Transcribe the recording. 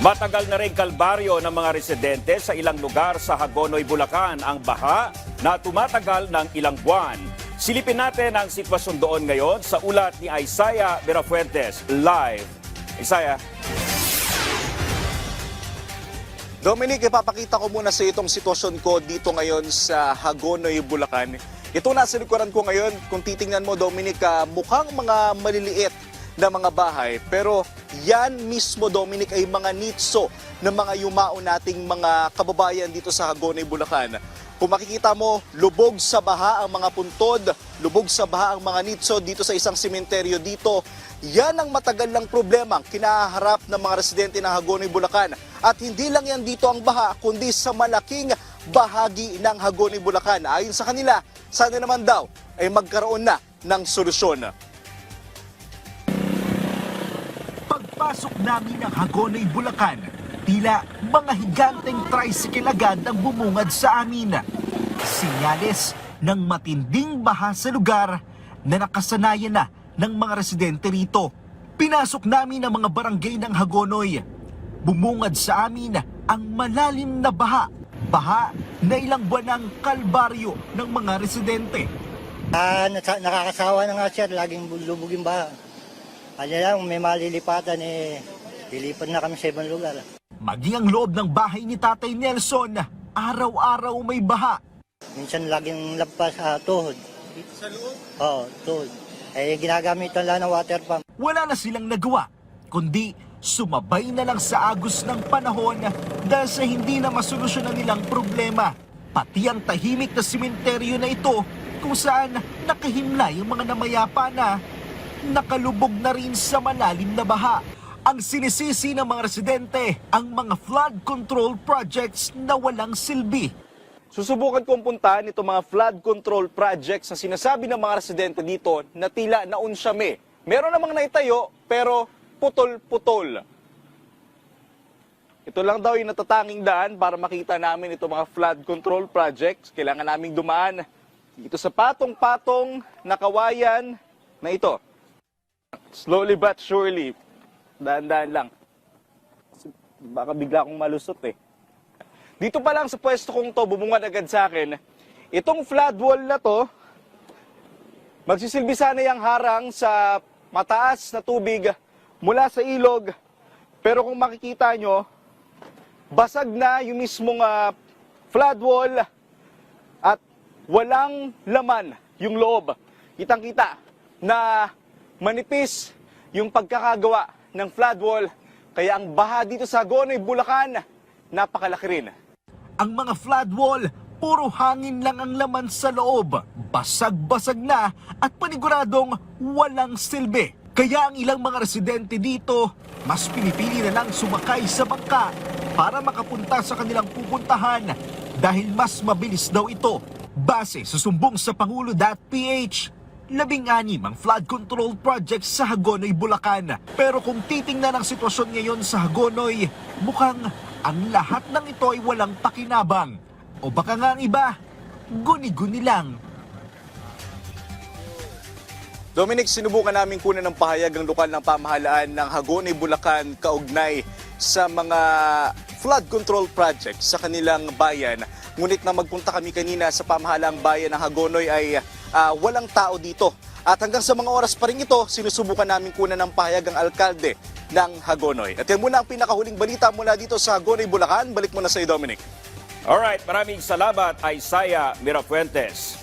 Matagal na rin kalbaryo ng mga residente sa ilang lugar sa Hagonoy, Bulacan ang baha na tumatagal ng ilang buwan. Silipin natin ang sitwasyon doon ngayon sa ulat ni Isaiah Mirafuentes live. Isaiah. Dominic, ipapakita ko muna sa itong sitwasyon ko dito ngayon sa Hagonoy, Bulacan. Ito nasa likuran ko ngayon. Kung titingnan mo, Dominic, mukhang mga maliliit na mga bahay. Pero yan mismo, Dominic, ay mga nitso ng mga yumao nating mga kababayan dito sa Hagonoy, Bulacan. Kung makikita mo, lubog sa baha ang mga puntod, lubog sa baha ang mga nitso dito sa isang sementeryo dito. Yan ang matagal lang problema kinaharap ng mga residente ng Hagonoy, Bulacan. At hindi lang yan dito ang baha, kundi sa malaking bahagi ng Hagonoy, Bulacan. Ayon sa kanila, sana naman daw ay magkaroon na ng solusyon. Pagpasok namin ng Hagonoy, Bulacan, tila mga higanteng tricycle agad ang bumungad sa amin. Sinyales ng matinding baha sa lugar na nakasanayan na ng mga residente rito. Pinasok namin ang mga barangay ng Hagonoy. Bumungad sa amin ang malalim na baha. Baha na ilang buwan ng kalbaryo ng mga residente. Nakakasawa na nga sir, laging lubog yung baha. Ano lang, may malilipatan lilipat na kami sa ibang lugar. Maging ang loob ng bahay ni Tatay Nelson, araw-araw may baha. Minsan laging lampas sa tuhod. Sa loob? Oo, tuhod. Ginagamitan lang ng water pump. Wala na silang nagawa, kundi sumabay na lang sa agos ng panahon dahil sa hindi na masolusyonan nilang problema. Pati ang tahimik na simenteryo na ito kung saan nakahimlay ang mga namayapa na nakalubog na rin sa malalim na baha. Ang sinisisi ng mga residente ang mga flood control projects na walang silbi. Susubukan kong puntahan itong mga flood control projects na sinasabi ng mga residente dito na tila naunsyame. Meron namang naitayo pero putol-putol. Ito lang daw yung natatanging daan para makita namin itong mga flood control projects. Kailangan naming dumaan dito sa patong-patong na kawayan na ito. Slowly but surely. Daan-daan lang. Baka bigla akong malusot eh. Dito pa lang sa pwesto kong to, bumungad agad sa akin. Itong flood wall na to, magsisilbi sana yung harang sa mataas na tubig mula sa ilog. Pero kung makikita nyo, basag na yung mismong flood wall at walang laman yung loob. Kitang-kita na manipis yung pagkakagawa ng flood wall. Kaya ang baha dito sa Hagonoy, Bulacan, napakalaki rin. Ang mga flood wall, puro hangin lang ang laman sa loob. Basag-basag na at paniguradong walang silbi. Kaya ang ilang mga residente dito, mas pinipili na lang sumakay sa bangka para makapunta sa kanilang pupuntahan dahil mas mabilis daw ito. Base sa sumbong sa Pangulo.ph, 16 ang flood control projects sa Hagonoy, Bulacan. Pero kung titingnan ang sitwasyon ngayon sa Hagonoy, mukhang ang lahat ng ito ay walang pakinabang. O baka nga ang iba, guni-guni lang. Dominic, sinubukan namin kunan ng pahayag ang lokal ng pamahalaan ng Hagonoy, Bulacan kaugnay sa mga flood control project sa kanilang bayan. Ngunit na magpunta kami kanina sa pamahalaang bayan ng Hagonoy ay walang tao dito. At hanggang sa mga oras pa rin ito, sinusubukan namin kunan ng pahayag ang alkalde ng Hagonoy. At yan muna ang pinakahuling balita mula dito sa Hagonoy, Bulacan. Balik muna sa iyo, Dominic. Alright, maraming salamat, Isaiah Mirafuentes.